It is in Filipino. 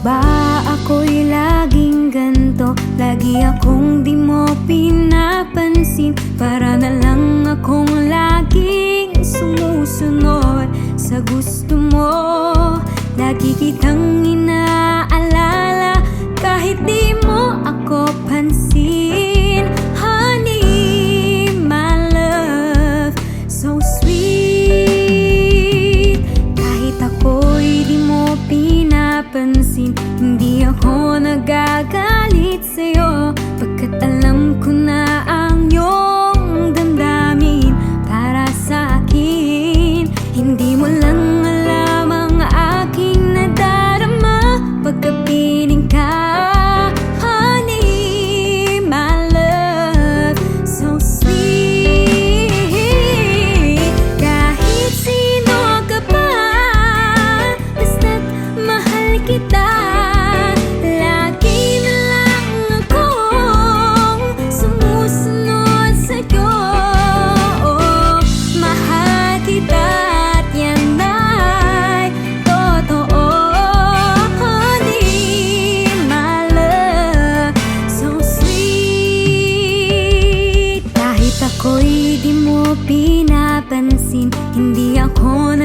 ba ako'y laging ganto? Lagi akong di mo pinapansin. Para na lang akong laging sumusunod sa gusto mo. Lagi kitang inaalala kahit di mo ako pansin. Honey, my love, so sweet. Kahit ako'y di mo pinapansin, hindi ako nagagalit sa'yo, pagkat alam ko na ang iyong damdamin para sa akin. Hindi mo lang alam ang aking nadarama pagkapiling ka. Honey, my love, so sweet. Kahit sino ka pa, basta't mahal kita. Lagi na lang akong sumusunod sa'yo. Mahal kita at yan ay totoo. Honey, my love, so sweet. Kahit ako'y di mo pinapansin, hindi ako